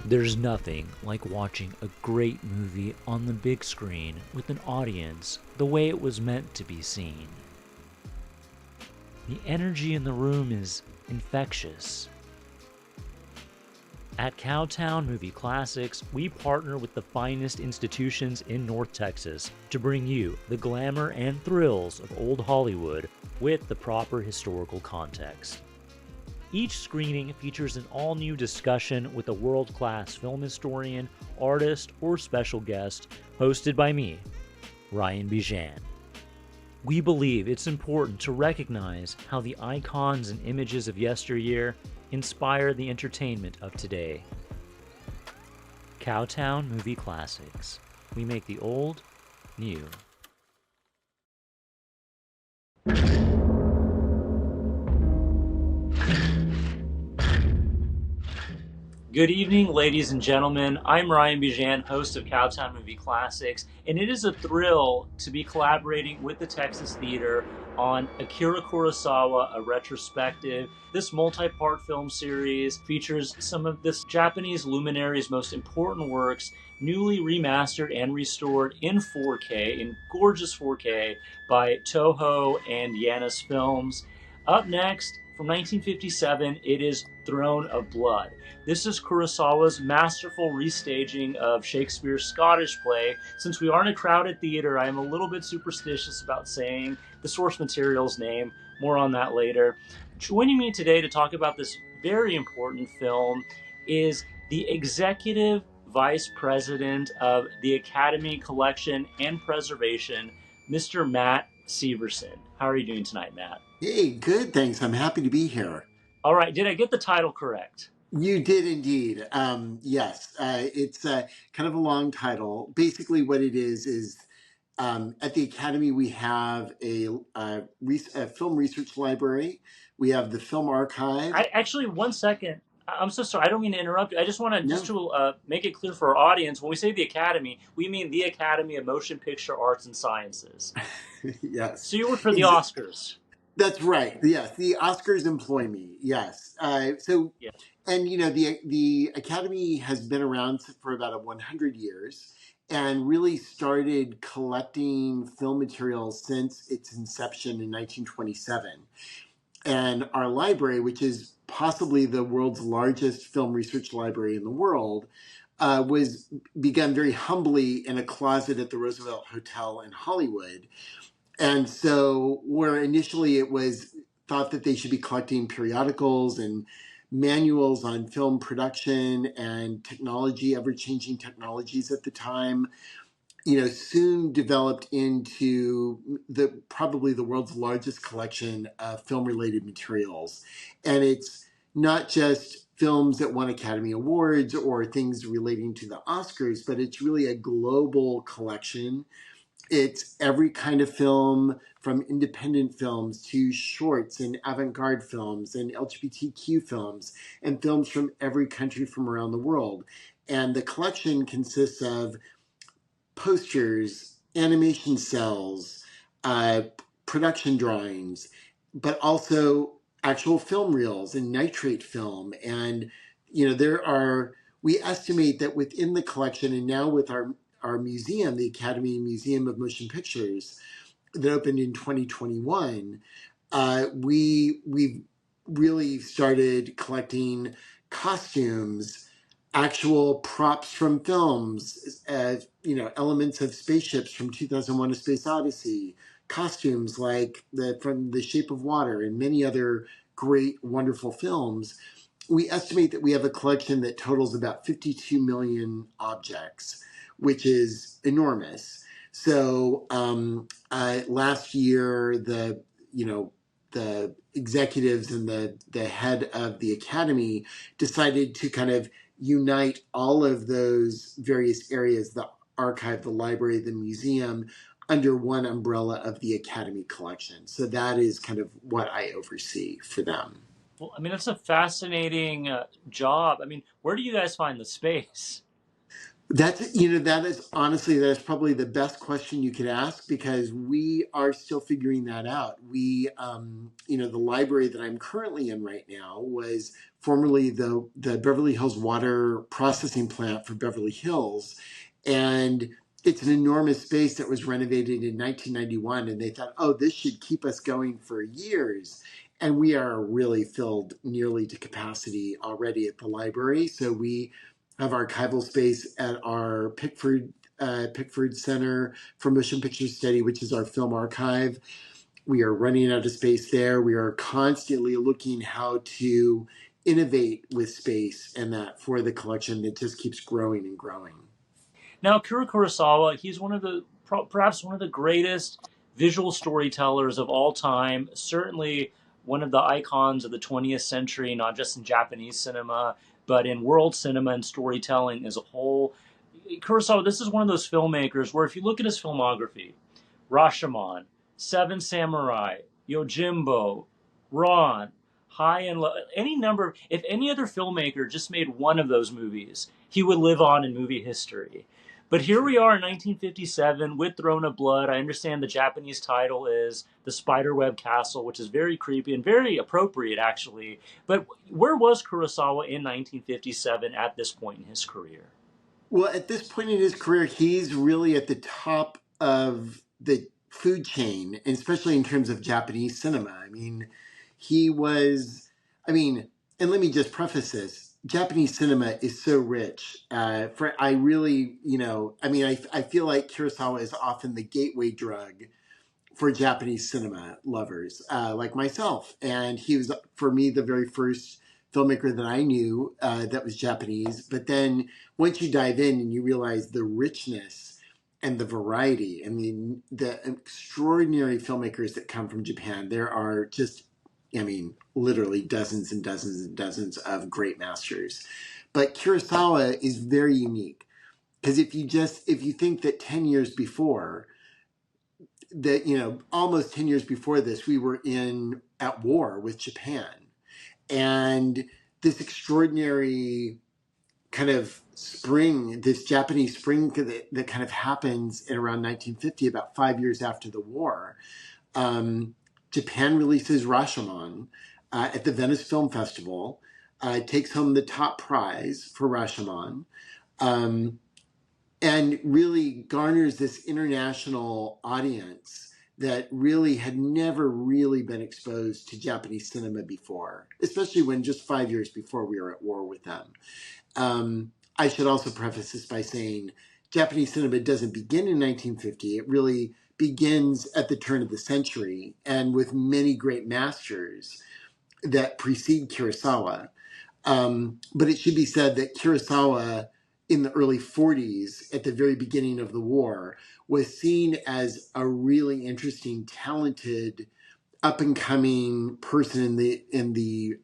There's nothing like watching a great movie on the big screen with an audience the way it was meant to be seen. The energy in the room is infectious. At Cowtown Movie Classics, we partner with the finest institutions in North Texas to bring you the glamour and thrills of old Hollywood with the proper historical context. Each screening features an all-new discussion with a world-class film historian, artist, or special guest, hosted by me, Ryan Bijan. We believe it's important to recognize how the icons and images of yesteryear inspire the entertainment of today. Cowtown Movie Classics. We make the old new. Good evening, ladies and gentlemen. I'm Ryan Bijan, host of Cowtown Movie Classics, and it is a thrill to be collaborating with the Texas Theater on Akira Kurosawa, a retrospective. This multi-part film series features some of this Japanese luminary's most important works, newly remastered and restored in 4K, in gorgeous 4K, by Toho and Janus Films. Up next, from 1957, it is Throne of Blood. This is Kurosawa's masterful restaging of Shakespeare's Scottish play. Since we are in a crowded theater, I am a little bit superstitious about saying the source material's name. More on that later. Joining me today to talk about this very important film is the Executive Vice President of the Academy Collection and Preservation, Mr. Matt Severson. How are you doing tonight, Matt? Hey, good, thanks. I'm happy to be here. All right, did I get the title correct? You did indeed. Yes, it's kind of a long title. Basically, what it is at the Academy we have a film research library. We have the film archive. Actually, 1 second. I'm so sorry. I don't mean to interrupt you. I just want to just to make it clear for our audience. When we say the Academy, we mean the Academy of Motion Picture Arts and Sciences. Yes. So you work for the Oscars. That's right. Yes, the Oscars employ me. Yes. Yeah. And you know, the Academy has been around for about 100 years, and really started collecting film materials since its inception in 1927. And our library, which is possibly the world's largest film research library in the world, was begun very humbly in a closet at the Roosevelt Hotel in Hollywood. And so where initially it was thought that they should be collecting periodicals and manuals on film production and technology, ever-changing technologies at the time, you know, soon developed into probably the world's largest collection of film-related materials. And it's not just films that won Academy Awards or things relating to the Oscars, but it's really a global collection. It's every kind of film, from independent films to shorts and avant-garde films and LGBTQ films and films from every country from around the world. And the collection consists of posters, animation cells, production drawings, but also actual film reels and nitrate film. And, you know, we estimate that within the collection, and now with our museum, the Academy Museum of Motion Pictures, that opened in 2021, we've really started collecting costumes, actual props from films, you know, elements of spaceships from 2001: A Space Odyssey, costumes like from The Shape of Water and many other great, wonderful films. We estimate that we have a collection that totals about 52 million objects, which is enormous. So last year, the executives and the head of the Academy decided to kind of unite all of those various areas, the archive, the library, the museum, under one umbrella of the Academy collection. So that is kind of what I oversee for them. Well, I mean, that's a fascinating job. I mean, where do you guys find the space? That is honestly, that is probably the best question you could ask because we are still figuring that out. The library that I'm currently in right now was formerly the Beverly Hills water processing plant for Beverly Hills. And it's an enormous space that was renovated in 1991. And they thought, oh, this should keep us going for years. And we are really filled nearly to capacity already at the library. So we have archival space at our Pickford Center for Motion Picture Study, which is our film archive. We are running out of space there. We are constantly looking how to innovate with space and that for the collection that just keeps growing and growing. Now, Akira Kurosawa, he's one of the perhaps one of the greatest visual storytellers of all time. Certainly one of the icons of the 20th century, not just in Japanese cinema, but in world cinema and storytelling as a whole. Kurosawa, this is one of those filmmakers where if you look at his filmography, Rashomon, Seven Samurai, Yojimbo, Ron, High and Low, any number, if any other filmmaker just made one of those movies, he would live on in movie history. But here we are in 1957 with Throne of Blood. I understand the Japanese title is The Spiderweb Castle, which is very creepy and very appropriate, actually. But where was Kurosawa in 1957 at this point in his career? Well, at this point in his career, he's really at the top of the food chain, and especially in terms of Japanese cinema. I mean, he was, I mean, and let me just preface this. Japanese cinema is so rich. I really, I feel like Kurosawa is often the gateway drug for Japanese cinema lovers like myself. And he was, for me, the very first filmmaker that I knew that was Japanese. But then once you dive in and you realize the richness and the variety, I mean, the extraordinary filmmakers that come from Japan, there are just, literally dozens and dozens and dozens of great masters. But Kurosawa is very unique because if you think that 10 years before, that almost 10 years before this we were at war with Japan, and this extraordinary kind of spring, this Japanese spring that kind of happens at around 1950, about 5 years after the war. Japan releases Rashomon at the Venice Film Festival, takes home the top prize for Rashomon, and really garners this international audience that really had never really been exposed to Japanese cinema before, especially when just 5 years before we were at war with them. I should also preface this by saying Japanese cinema doesn't begin in 1950. It really begins at the turn of the century and with many great masters that precede Kurosawa. But it should be said that Kurosawa in the early 40s, at the very beginning of the war, was seen as a really interesting, talented, up-and-coming person in the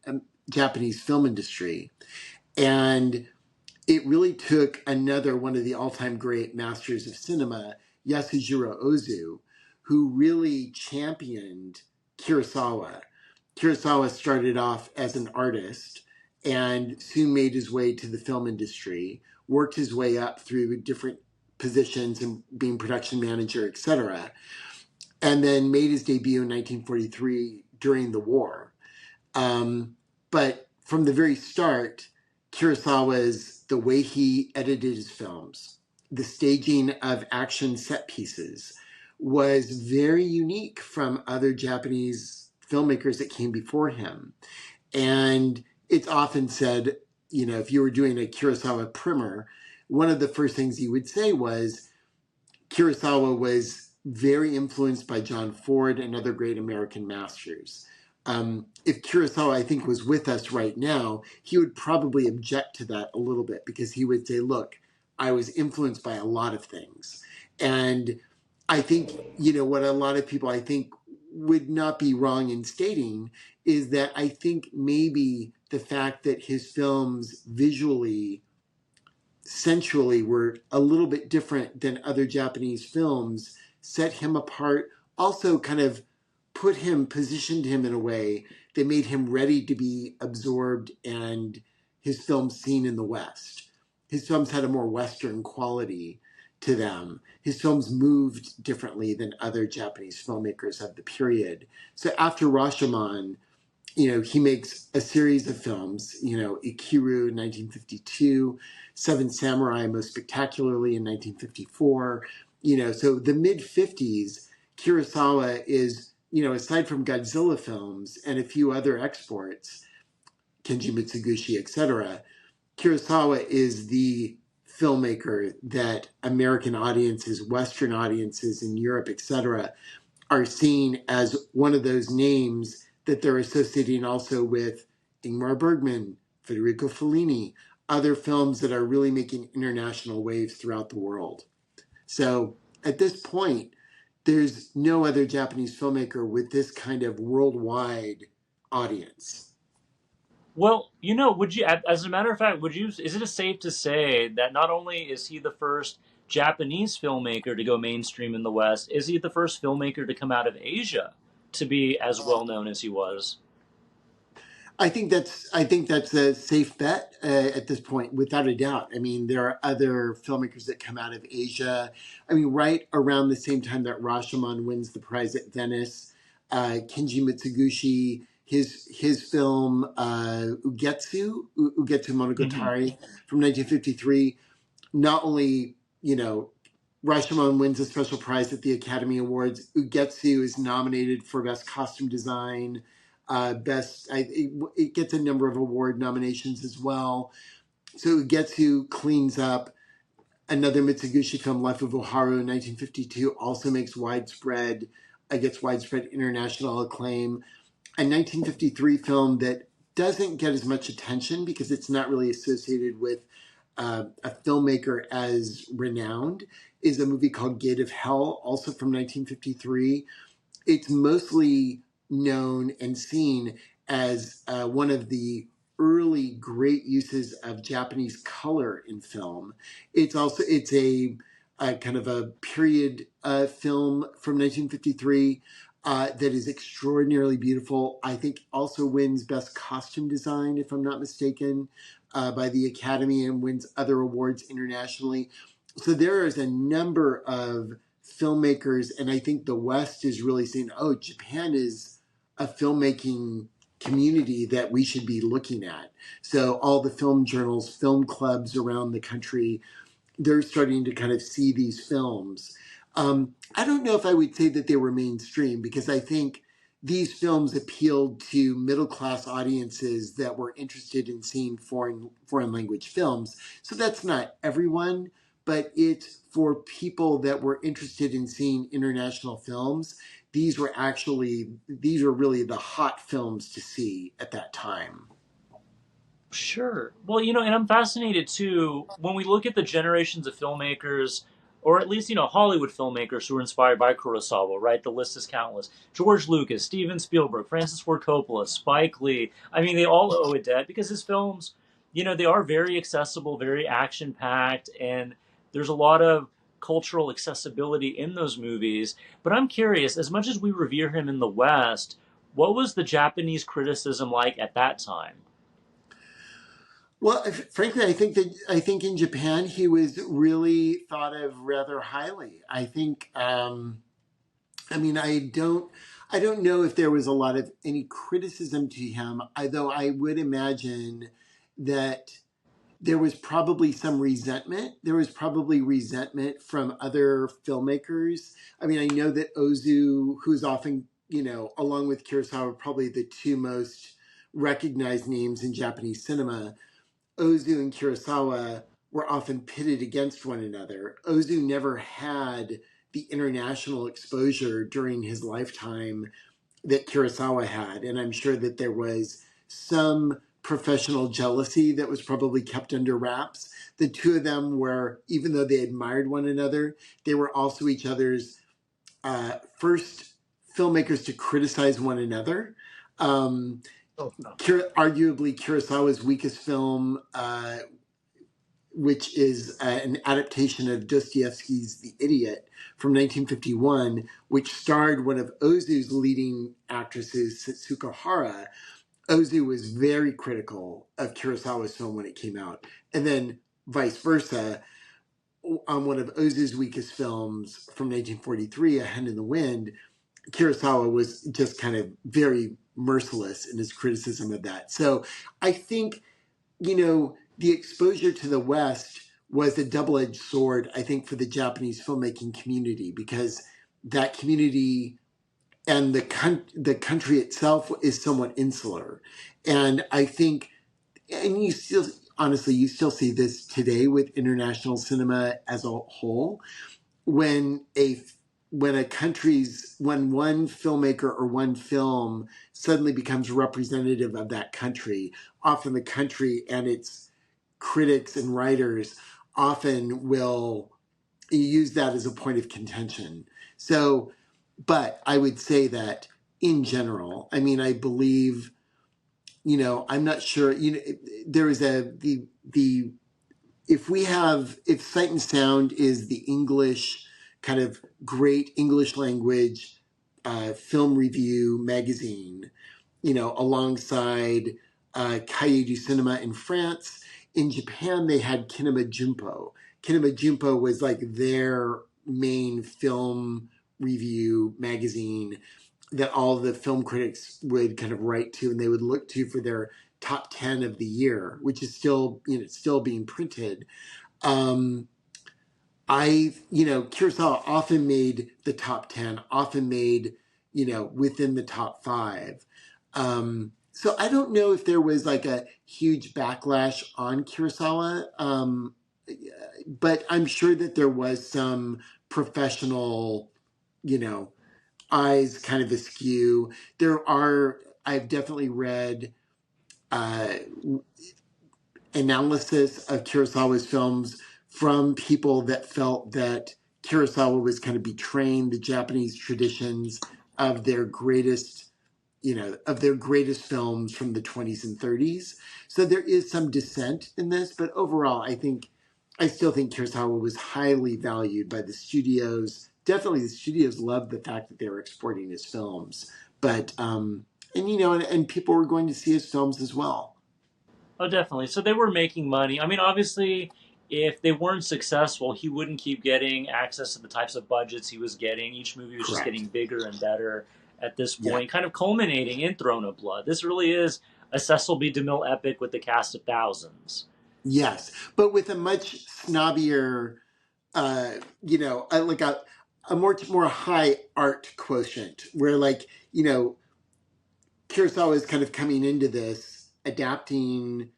Japanese film industry. And it really took another one of the all-time great masters of cinema, Yasujiro Ozu, who really championed Kurosawa. Kurosawa started off as an artist and soon made his way to the film industry, worked his way up through different positions and being production manager, etc., and then made his debut in 1943 during the war. But from the very start, Kurosawa's, the way he edited his films, the staging of action set pieces was very unique from other Japanese filmmakers that came before him. And it's often said, if you were doing a Kurosawa primer, one of the first things you would say was Kurosawa was very influenced by John Ford and other great American masters. If Kurosawa, I think, was with us right now, he would probably object to that a little bit because he would say, look, I was influenced by a lot of things. And I think, what a lot of people, I think, would not be wrong in stating is that I think maybe the fact that his films visually, sensually were a little bit different than other Japanese films set him apart, also kind of positioned him in a way that made him ready to be absorbed and his films seen in the West. his films had a more Western quality to them. His films moved differently than other Japanese filmmakers of the period. So after Rashomon, he makes a series of films, Ikiru in 1952, Seven Samurai most spectacularly in 1954. So the mid 50s, Kurosawa is, aside from Godzilla films and a few other exports, Kenji Mitsugushi, etc., Kurosawa is the filmmaker that American audiences, Western audiences in Europe, etc., are seen as one of those names that they're associating also with Ingmar Bergman, Federico Fellini, other films that are really making international waves throughout the world. So at this point, there's no other Japanese filmmaker with this kind of worldwide audience. Well, would you, as a matter of fact, is it safe to say that not only is he the first Japanese filmmaker to go mainstream in the West, is he the first filmmaker to come out of Asia to be as well known as he was? I think that's a safe bet at this point, without a doubt. I mean, there are other filmmakers that come out of Asia. I mean, right around the same time that Rashomon wins the prize at Venice, Kenji Mitsugushi, his film Ugetsu Hmm. Monogatari from 1953, not only Rashomon wins a special prize at the Academy Awards. Ugetsu is nominated for Best Costume Design, it gets a number of award nominations as well. So Ugetsu cleans up. Another Mitsugushi film, Life of Oharu, in 1952, also gets widespread international acclaim. A 1953 film that doesn't get as much attention because it's not really associated with a filmmaker as renowned is a movie called Gate of Hell, also from 1953. It's mostly known and seen as one of the early great uses of Japanese color in film. It's a kind of a period film from 1953 that is extraordinarily beautiful. I think also wins Best Costume Design, if I'm not mistaken, by the Academy, and wins other awards internationally. So there is a number of filmmakers, and I think the West is really saying, oh, Japan is a filmmaking community that we should be looking at. So all the film journals, film clubs around the country, they're starting to kind of see these films. I don't know if I would say that they were mainstream, because I think these films appealed to middle class audiences that were interested in seeing foreign language films. So that's not everyone, but it's for people that were interested in seeing international films. These were really the hot films to see at that time. Sure. Well, and I'm fascinated too when we look at the generations of filmmakers, or at least, Hollywood filmmakers who were inspired by Kurosawa, right? The list is countless. George Lucas, Steven Spielberg, Francis Ford Coppola, Spike Lee. I mean, they all owe a debt because his films, they are very accessible, very action packed, and there's a lot of cultural accessibility in those movies. But I'm curious, as much as we revere him in the West, what was the Japanese criticism like at that time? Well, frankly, I think in Japan he was really thought of rather highly. I think. I mean, I don't know if there was a lot of any criticism to him. Though I would imagine that there was probably some resentment. There was probably resentment from other filmmakers. I mean, I know that Ozu, who's often, along with Kurosawa, probably the two most recognized names in Japanese cinema. Ozu and Kurosawa were often pitted against one another. Ozu never had the international exposure during his lifetime that Kurosawa had, and I'm sure that there was some professional jealousy that was probably kept under wraps. The two of them were, even though they admired one another, they were also each other's first filmmakers to criticize one another. Um, Oh, no. Arguably, Kurosawa's weakest film, which is an adaptation of Dostoevsky's The Idiot from 1951, which starred one of Ozu's leading actresses, Setsuko Hara. Ozu was very critical of Kurosawa's film when it came out. And then vice versa, on one of Ozu's weakest films from 1943, A Hen in the Wind, Kurosawa was just kind of very merciless in his criticism of that. So I think, the exposure to the West was a double-edged sword, I think, for the Japanese filmmaking community, because that community and the country itself is somewhat insular. And I think, and you still, honestly, you still see this today with international cinema as a whole, when when one filmmaker or one film suddenly becomes representative of that country, often the country and its critics and writers often will use that as a point of contention. So, but I would say that in general, I mean, I believe, I'm not sure, there is the if Sight and Sound is the English, kind of great English language film review magazine, alongside Cahiers du Cinema in France. In Japan, they had Kinema Junpo. Kinema Junpo was like their main film review magazine that all the film critics would kind of write to, and they would look to for their top 10 of the year, which is still, still being printed. Um, Kurosawa often made the top 10, often made, within the top five. So I don't know if there was like a huge backlash on Kurosawa, but I'm sure that there was some professional, eyes kind of askew. I've definitely read uh, analysis of Kurosawa's films from people that felt that Kurosawa was kind of betraying the Japanese traditions of their greatest, of their greatest films from the 20s and 30s. So there is some dissent in this, but overall, I still think Kurosawa was highly valued by the studios. Definitely, the studios loved the fact that they were exporting his films, but and people were going to see his films as well. Oh, definitely. So they were making money. I mean, obviously, if they weren't successful, he wouldn't keep getting access to the types of budgets he was getting. Each movie was just Correct. getting bigger and better at this Yeah. point, kind of culminating in Throne of Blood. This really is a Cecil B. DeMille epic with the cast of thousands. Yes, but with a much snobbier, like a more high art quotient, where like Kurosawa is kind of coming into this adapting,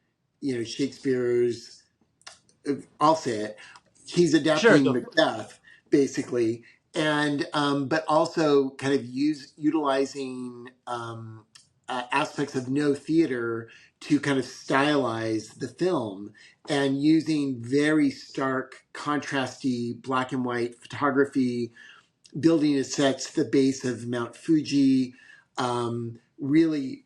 Shakespeare's. I'll say it. He's Sure, adapting go for it. Macbeth basically, and but also kind of utilizing aspects of no theater to kind of stylize the film, and using very stark, contrasty black and white photography, building his sets at the base of Mount Fuji, really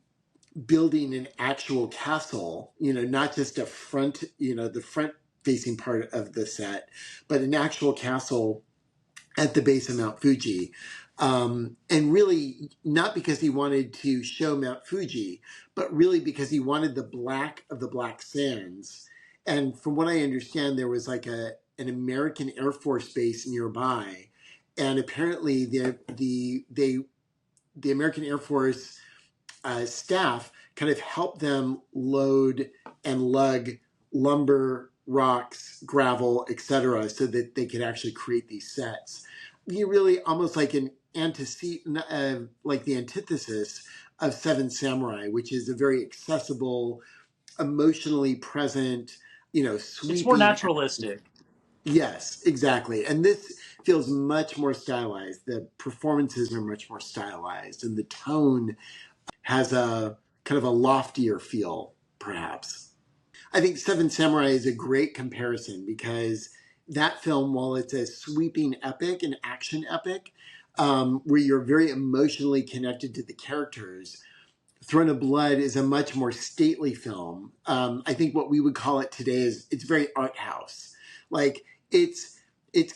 building an actual castle, not just a front, the front facing part of the set, but an actual castle at the base of Mount Fuji. And really, not because he wanted to show Mount Fuji, but really because he wanted the black of the Black Sands. And from what I understand, there was like an American Air Force base nearby, and apparently the American Air Force staff kind of help them load and lug lumber, rocks, gravel, etc., so that they could actually create these sets. You really almost like like the antithesis of Seven Samurai, which is a very accessible, emotionally present, It's more sweeping. naturalistic. Yes, exactly. And this feels much more stylized. The performances are much more stylized, and the tone has a kind of a loftier feel, perhaps. I think Seven Samurai is a great comparison because that film, while it's a sweeping epic, an action epic, where you're very emotionally connected to the characters, Throne of Blood is a much more stately film. I think what we would call it today is it's very art house. Like its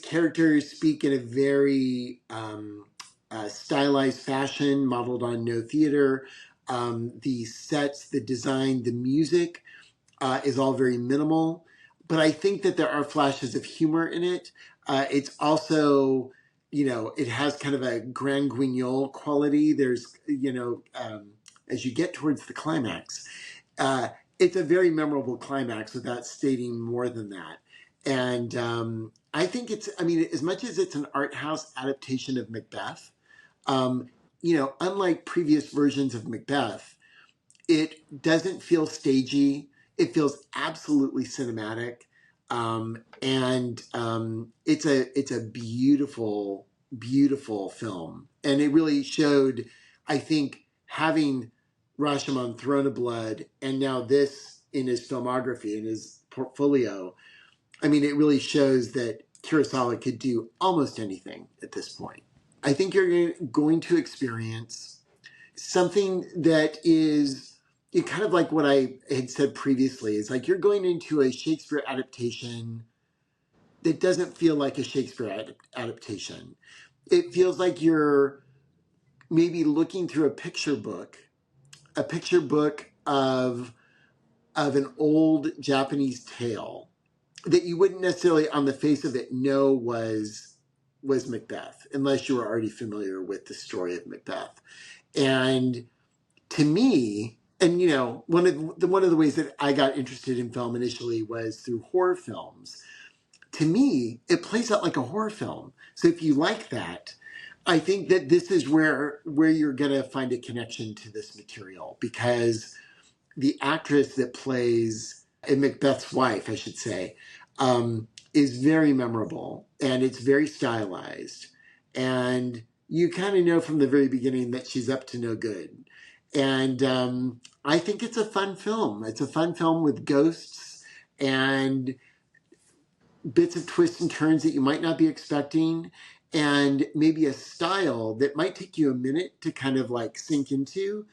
characters speak in a very stylized fashion, modeled on no theater. The sets, the design, the music is all very minimal. but I think that there are flashes of humor in it. It's also, it has kind of a grand guignol quality. There's, as you get towards the climax, uh, it's a very memorable climax without stating more than that. And I think as much as it's an art house adaptation of Macbeth, um, unlike previous versions of Macbeth, it doesn't feel stagey. It feels absolutely cinematic, and it's a beautiful, beautiful film. And it really showed, I think, having Rashomon Throne of Blood and now this in his filmography, in his portfolio. I mean, it really shows that Kurosawa could do almost anything at this point. I think you're going to experience something that is kind of like what I had said previously. It's like you're going into a Shakespeare adaptation that doesn't feel like a Shakespeare adaptation. It feels like you're maybe looking through a picture book of an old Japanese tale that you wouldn't necessarily on the face of it know was Macbeth, unless you were already familiar with the story of Macbeth. And to me, and one of the ways that I got interested in film initially was through horror films. To me, it plays out like a horror film. So if you like that, I think that this is where you're gonna find a connection to this material, because the actress that plays Macbeth's wife, I should say, is very memorable, and it's very stylized, and you kind of know from the very beginning that she's up to no good. And I think it's a fun film. It's a fun film with ghosts and bits of twists and turns that you might not be expecting, and maybe a style that might take you a minute to kind of like sink into.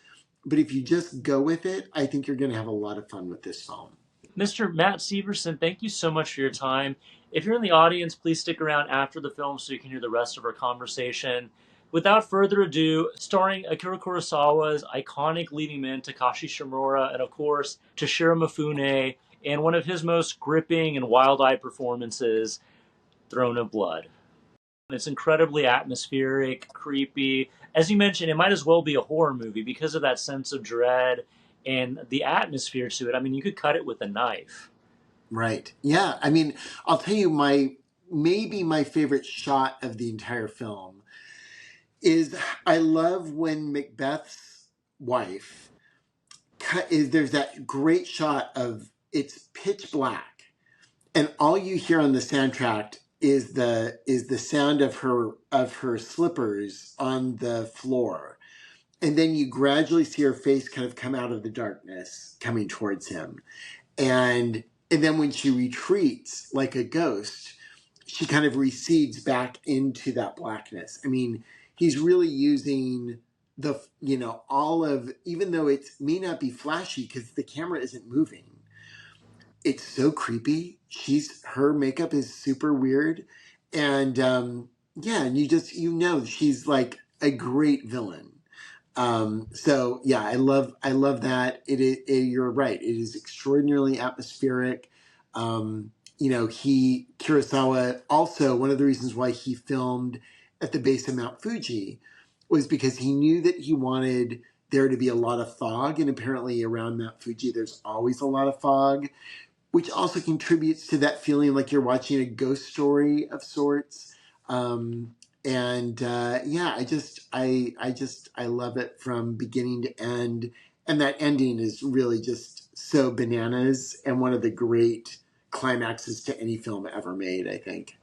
But if you just go with it, I think you're going to have a lot of fun with this film. Mr. Matt Severson, thank you so much for your time. If you're in the audience, please stick around after the film so you can hear the rest of our conversation. Without further ado, starring Akira Kurosawa's iconic leading men Takashi Shimura and, of course, Toshiro Mifune, and one of his most gripping and wild-eyed performances, Throne of Blood. It's incredibly atmospheric, creepy. As you mentioned, it might as well be a horror movie because of that sense of dread and the atmosphere to it. I mean, you could cut it with a knife. Right. Yeah. I mean, I'll tell you, maybe my favorite shot of the entire film is I love when Macbeth's wife there's that great shot of it's pitch black, and all you hear on the soundtrack is the sound of her slippers on the floor, and then you gradually see her face kind of come out of the darkness coming towards him, and then when she retreats like a ghost, she kind of recedes back into that blackness. I mean, he's really using all of, even though it may not be flashy because the camera isn't moving, it's so creepy. Her makeup is super weird, and yeah, and she's like a great villain. So yeah, I love that. You're right. It is extraordinarily atmospheric. Kurosawa, also one of the reasons why he filmed at the base of Mount Fuji was because he knew that he wanted there to be a lot of fog, and apparently around Mount Fuji there's always a lot of fog, which also contributes to that feeling like you're watching a ghost story of sorts. And yeah, I love it from beginning to end, and that ending is really just so bananas and one of the great climaxes to any film ever made, I think.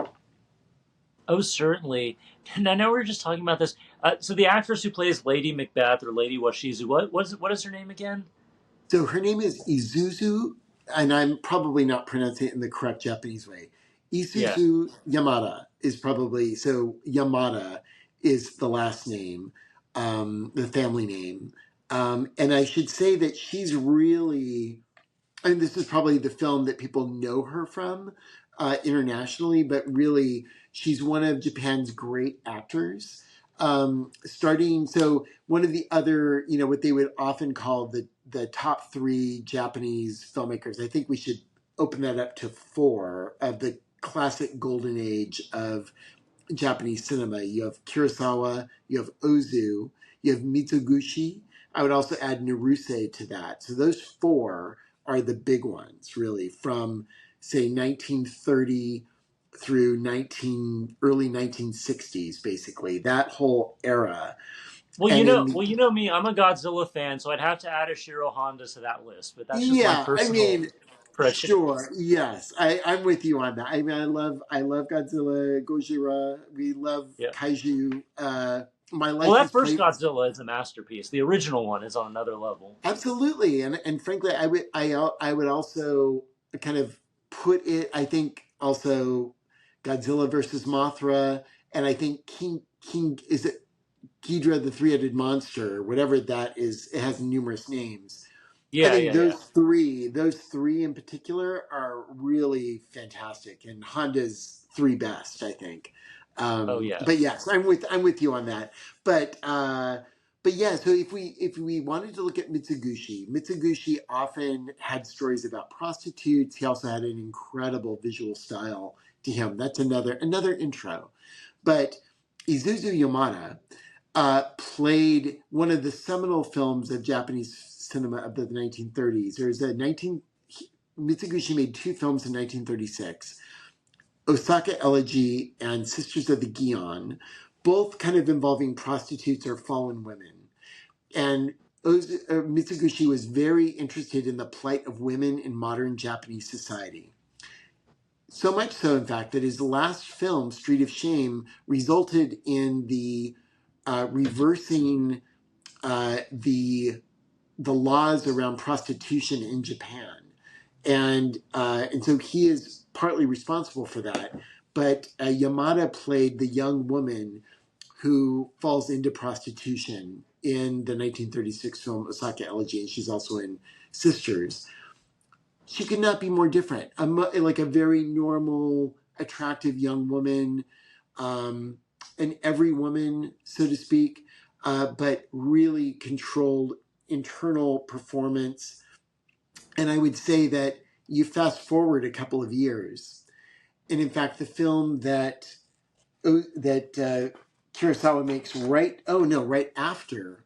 Oh, certainly. And I know we were just talking about this. So the actress who plays Lady Macbeth or Lady Washizu, what is her name again? So her name is Izuzu, and I'm probably not pronouncing it in the correct Japanese way. Yeah. Isuzu Yamada is probably, so Yamada is the last name, the family name. And I should say that she's really, I mean, this is probably the film that people know her from internationally, but really, she's one of Japan's great actors. So one of the other, what they would often call the top three Japanese filmmakers. I think we should open that up to four of the classic golden age of Japanese cinema. You have Kurosawa, you have Ozu, you have Mizoguchi. I would also add Naruse to that. So those four are the big ones, really, from say 1930 through early 1960s, basically that whole era. And in the You know me. I'm a Godzilla fan, so I'd have to add a Shiro Honda to that list. But that's just my yeah, I personal mean, prejudice. sure, yes, I'm with you on that. I mean, I love Godzilla, Gojira. We love Yeah. kaiju. My Well, that license first plate. Godzilla is a masterpiece. The original one is on another level. Absolutely, and frankly, I would also kind of put it. I think also Godzilla versus Mothra, and I think King is it Ghidorah the three-headed monster, whatever that is. It has numerous names. I Yeah, think yeah, yeah. those three in particular are really fantastic, and Honda's three best, I think. Oh But yes. yes, I'm with you on that. But but yeah, so if we wanted to look at Mitsugushi often had stories about prostitutes. He also had an incredible visual style to him. That's another intro. But Isuzu Yamada played one of the seminal films of Japanese cinema of the 1930s. Mitsugushi made two films in 1936, Osaka Elegy and Sisters of the Gion, both kind of involving prostitutes or fallen women. And Mitsugushi was very interested in the plight of women in modern Japanese society. So much so, in fact, that his last film, Street of Shame, resulted in the reversing the laws around prostitution in Japan, and so he is partly responsible for that. But Yamada played the young woman who falls into prostitution in the 1936 film Osaka Elegy, and she's also in Sisters. She could not be more different. Like a very normal, attractive young woman, an every woman, so to speak, but really controlled internal performance. And I would say that you fast forward a couple of years, and in fact, the film that Kurosawa makes right after.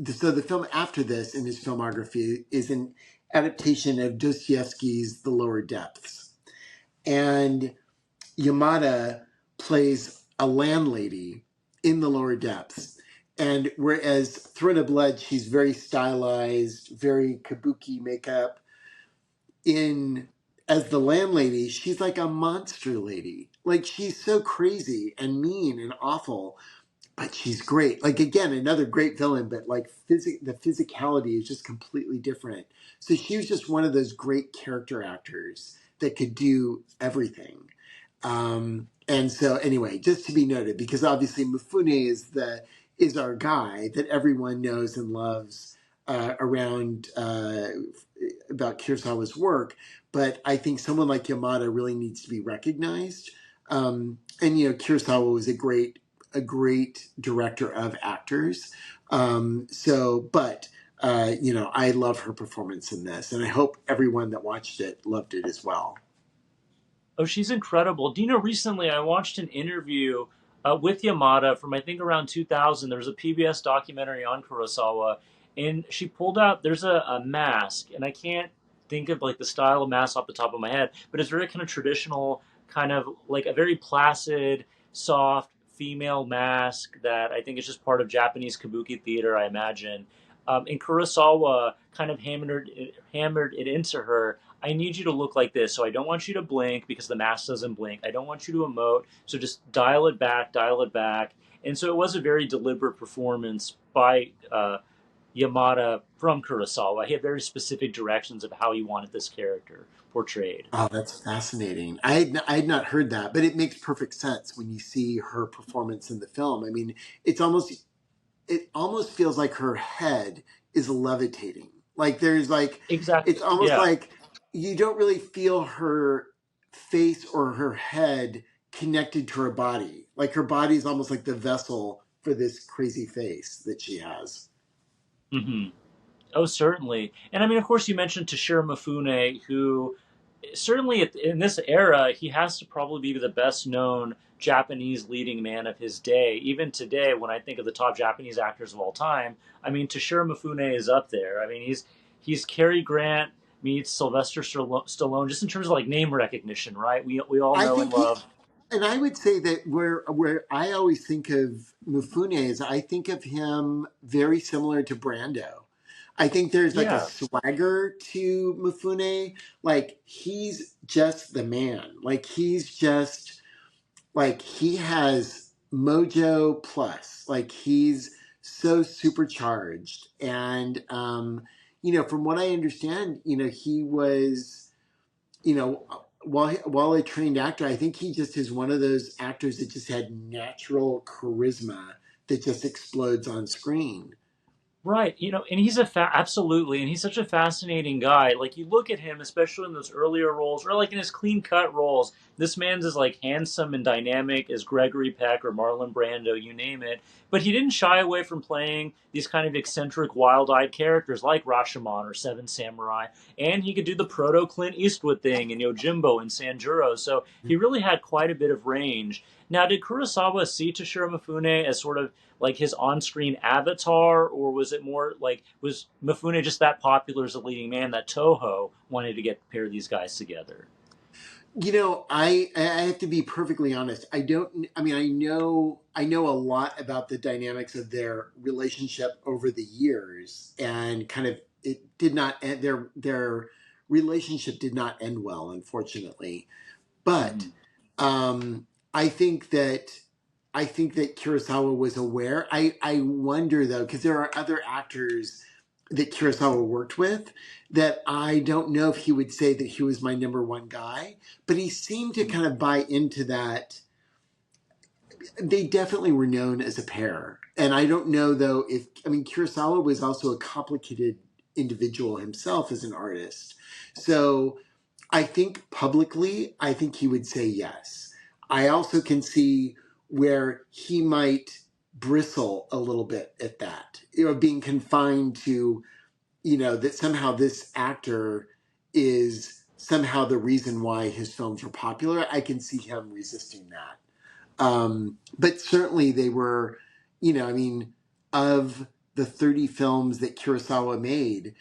So the film after this in his filmography is an adaptation of Dostoevsky's The Lower Depths. And Yamada plays a landlady in The Lower Depths. And whereas Throne of Blood, she's very stylized, very kabuki makeup. In As the landlady, she's like a monster lady. Like she's so crazy and mean and awful, but she's great. Like again, another great villain, but like the physicality is just completely different. So she was just one of those great character actors that could do everything. And so anyway, just to be noted, because obviously Mifune is our guy that everyone knows and loves around about Kurosawa's work, but I think someone like Yamada really needs to be recognized. And Kurosawa was a great director of actors. But I love her performance in this, and I hope everyone that watched it loved it as well. Oh, she's incredible. Do you know, recently I watched an interview with Yamada from I think around 2000. There was a PBS documentary on Kurosawa, and she pulled out, there's a mask, and I can't think of like the style of mask off the top of my head, but it's very kind of traditional, kind of like a very placid, soft female mask that I think is just part of Japanese kabuki theater, I imagine. And Kurosawa kind of hammered it into her. I need you to look like this. So I don't want you to blink because the mask doesn't blink. I don't want you to emote. So just dial it back, dial it back. And so it was a very deliberate performance by Yamada from Kurosawa. He had very specific directions of how he wanted this character portrayed. Oh, that's fascinating. I had not heard that, but it makes perfect sense when you see her performance in the film. I mean, it almost feels like her head is levitating. Like it's Exactly. almost Yeah. like you don't really feel her face or her head connected to her body. Like her body is almost like the vessel for this crazy face that she has. Hmm. Oh, certainly. And I mean, of course, you mentioned Toshiro Mifune, who certainly in this era, he has to probably be the best known Japanese leading man of his day. Even today, when I think of the top Japanese actors of all time, I mean, Toshiro Mifune is up there. I mean, he's Cary Grant meets Sylvester Stallone, just in terms of like name recognition, right? We all I know and think he, love. and I would say that where I always think of Mifune is I think of him very similar to Brando. I think there's like a Yeah, swagger to Mifune. Like he's just the man. Like he's just like he has mojo plus. Like he's so supercharged. And from what I understand, he was you know, while a trained actor, I think he just is one of those actors that just had natural charisma that just explodes on screen. right, and he's absolutely, and he's such a fascinating guy. Like you look at him, especially in those earlier roles, or like in his clean cut roles. This man's as like handsome and dynamic as Gregory Peck or Marlon Brando, you name it. But he didn't shy away from playing these kind of eccentric, wild-eyed characters like Rashomon or Seven Samurai, and he could do the proto Clint Eastwood thing in Yojimbo and Sanjuro. So he really had quite a bit of range. Now, did Kurosawa see Toshiro Mifune as sort of like his on-screen avatar, or was it more like was Mifune just that popular as a leading man that Toho wanted to get pair these guys together? I have to be perfectly honest. I don't. I mean, I know a lot about the dynamics of their relationship over the years, and kind of it did not end, their relationship did not end well, unfortunately. But Mm-hmm. I think that Kurosawa was aware. I wonder though, because there are other actors that Kurosawa worked with that I don't know if he would say that he was my number one guy, but he seemed to kind of buy into that. They definitely were known as a pair. And I don't know though if I mean Kurosawa was also a complicated individual himself as an artist. So I think publicly, I think he would say yes. I also can see where he might bristle a little bit at that, being confined to, that somehow this actor is somehow the reason why his films were popular. I can see him resisting that. But certainly they were, I mean, of the 30 films that Kurosawa made,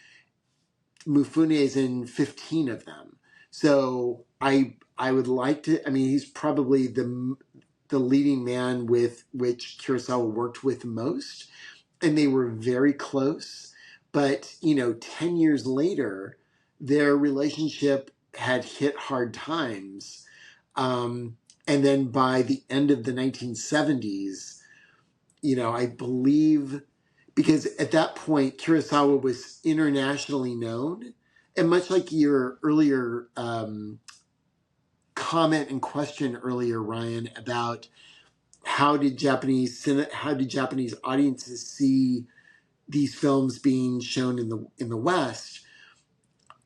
Mufune is in 15 of them. So I would like to. I mean, he's probably the leading man with which Kurosawa worked with most, and they were very close. But 10 years later, their relationship had hit hard times, and then by the end of the 1970s, I believe because at that point Kurosawa was internationally known, and much like your earlier comment and question earlier, Ryan, about how did Japanese audiences see these films being shown in the West?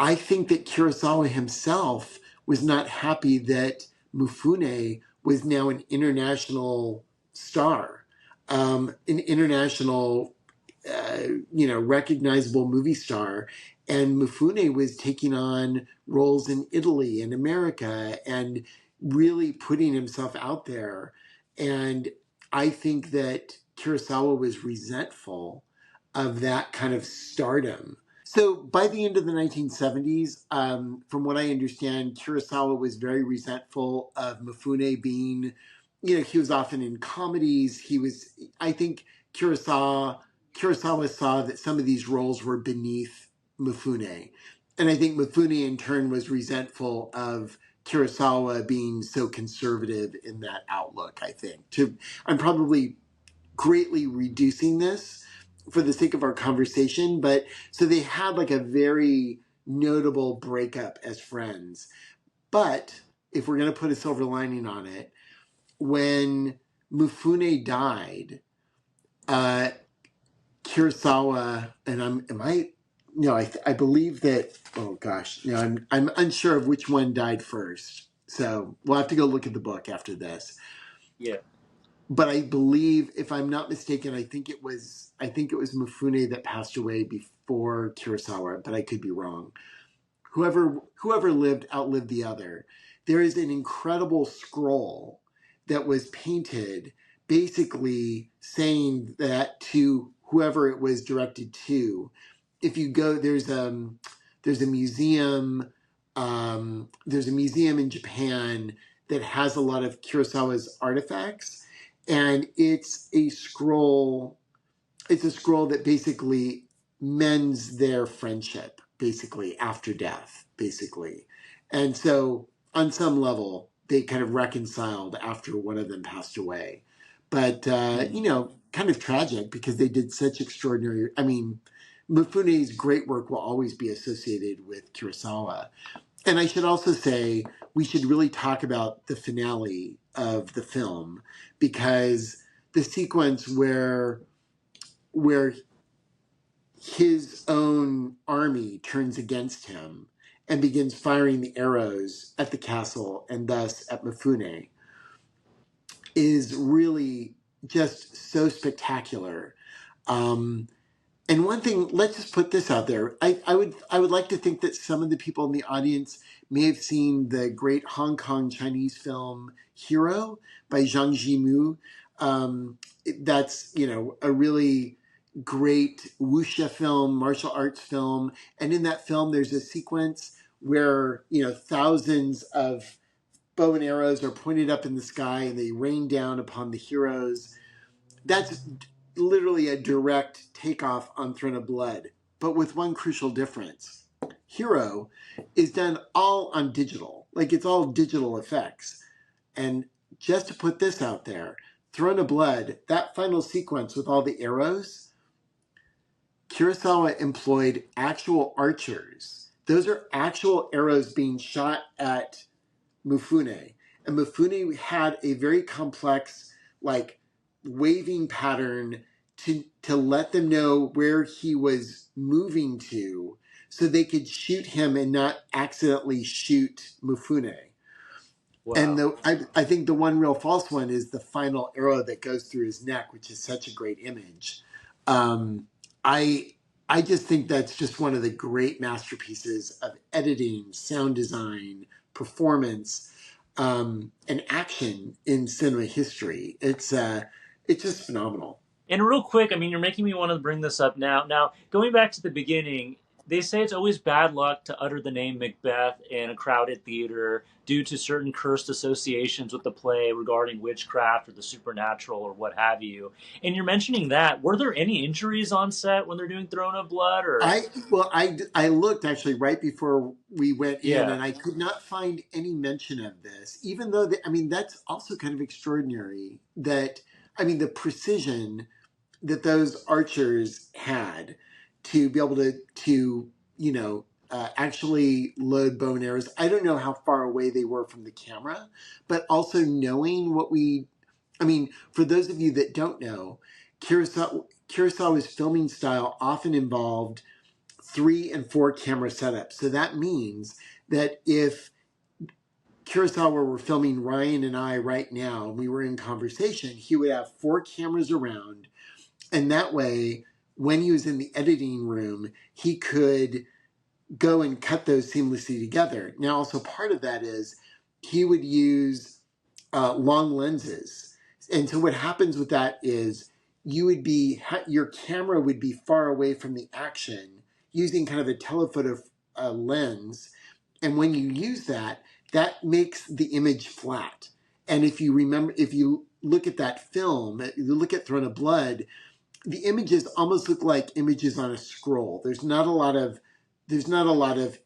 I think that Kurosawa himself was not happy that Mifune was now an international star, an international recognizable movie star. And Mifune was taking on roles in Italy and America and really putting himself out there. And I think that Kurosawa was resentful of that kind of stardom. So by the end of the 1970s, from what I understand, Kurosawa was very resentful of Mifune being, he was often in comedies. I think Kurosawa saw that some of these roles were beneath Mifune. And I think Mifune in turn was resentful of Kurosawa being so conservative in that outlook, I think. I'm probably greatly reducing this for the sake of our conversation, but so they had like a very notable breakup as friends. But if we're going to put a silver lining on it, when Mifune died, uh, Kurosawa and I believe that. Oh gosh, I'm unsure of which one died first. So we'll have to go look at the book after this. Yeah. But I believe, if I'm not mistaken, I think it was Mifune that passed away before Kurosawa, but I could be wrong. whoever lived outlived the other. There is an incredible scroll that was painted basically saying that to whoever it was directed to. If you go, there's a museum there's a museum in Japan that has a lot of Kurosawa's artifacts, and it's a scroll that basically mends their friendship, basically, after death, basically. And so, on some level, they kind of reconciled after one of them passed away. But, Hmm. kind of tragic because they did such extraordinary. I mean, Mifune's great work will always be associated with Kurosawa. And I should also say, we should really talk about the finale of the film because the sequence where his own army turns against him and begins firing the arrows at the castle and thus at Mifune is really just so spectacular. Um, and one thing, let's just put this out there. I would like to think that some of the people in the audience may have seen the great Hong Kong Chinese film Hero by Zhang Yimou. That's a really great wuxia film, martial arts film, and in that film there's a sequence where thousands of bow and arrows are pointed up in the sky and they rain down upon the heroes. That's literally a direct takeoff on Throne of Blood, but with one crucial difference. Hero is done all on digital, like it's all digital effects. And just to put this out there, Throne of Blood, that final sequence with all the arrows, Kurosawa employed actual archers. Those are actual arrows being shot at Mifune. And Mifune had a very complex, like, waving pattern to let them know where he was moving to so they could shoot him and not accidentally shoot Mifune. And Wow. I think the one real false one is the final arrow that goes through his neck, which is such a great image. Um, I I just think that's just one of the great masterpieces of editing, sound design, performance, and action in cinema history. It's just phenomenal. And real quick, I mean, you're making me want to bring this up now. Now, going back to the beginning, they say it's always bad luck to utter the name Macbeth in a crowded theater due to certain cursed associations with the play regarding witchcraft or the supernatural or what have you. And you're mentioning that. Were there any injuries on set when they're doing Throne of Blood? Or, I looked actually right before we went in, yeah. and I could not find any mention of this. Even though I mean, that's also kind of extraordinary. That I mean, the precision that those archers had to be able to actually load bow and arrows. I don't know how far away they were from the camera, but also knowing I mean, for those of you that don't know, Kurosawa's filming style often involved 3 and 4 camera setups. So that means that if Kurosawa were filming Ryan and I right now, and we were in conversation, he would have 4 cameras around, and that way, when he was in the editing room, he could go and cut those seamlessly together. Now, also part of that is he would use long lenses. And so what happens with that is your camera would be far away from the action using kind of a telephoto lens. And when you use that, that makes the image flat. And if you look at that film, you look at Throne of Blood, the images almost look like images on a scroll. There's not a lot of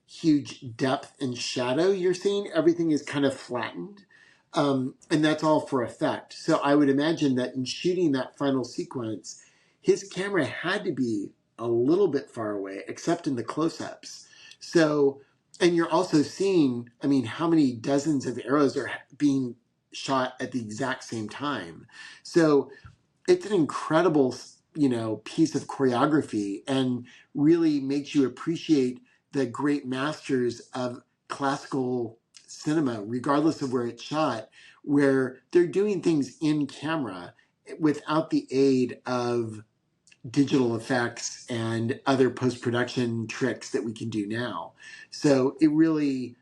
huge depth and shadow you're seeing. Everything is kind of flattened. And that's all for effect. So I would imagine that in shooting that final sequence, his camera had to be a little bit far away, except in the close-ups. So, and you're also seeing, I mean, how many dozens of arrows are being shot at the exact same time. So it's an incredible, piece of choreography and really makes you appreciate the great masters of classical cinema, regardless of where it's shot, where they're doing things in camera without the aid of digital effects and other post production tricks that we can do now. So it really,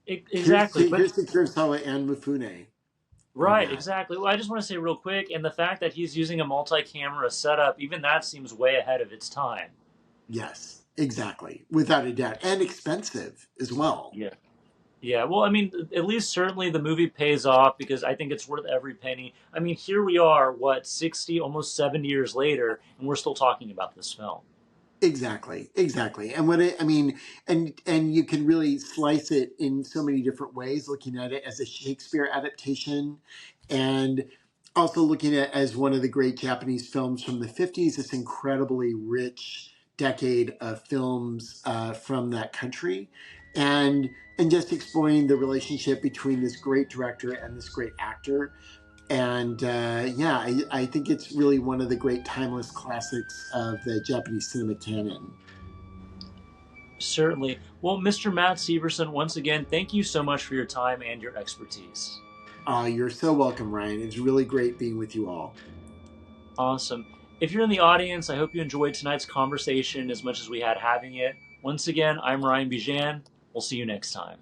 Exactly, but here's the Kurosawa and Mifune on right, that. exactly. Well, I just want to say real quick, and the fact that he's using a multi-camera setup, even that seems way ahead of its time. Yes, exactly, without a doubt, and expensive as well. Yeah. Yeah, well, I mean, at least certainly the movie pays off because I think it's worth every penny. I mean, here we are, what, 60, almost 70 years later, and we're still talking about this film. Exactly, exactly. And what it, I mean, and you can really slice it in so many different ways, looking at it as a Shakespeare adaptation, and also looking at it as one of the great Japanese films from the 50s, this incredibly rich decade of films from that country, and and just exploring the relationship between this great director and this great actor. And yeah, I think it's really one of the great timeless classics of the Japanese cinema canon. Certainly. Well, Mr. Matt Severson, once again, thank you so much for your time and your expertise. You're so welcome, Ryan. It's really great being with you all. Awesome. If you're in the audience, I hope you enjoyed tonight's conversation as much as we had having it. Once again, I'm Ryan Bijan. We'll see you next time.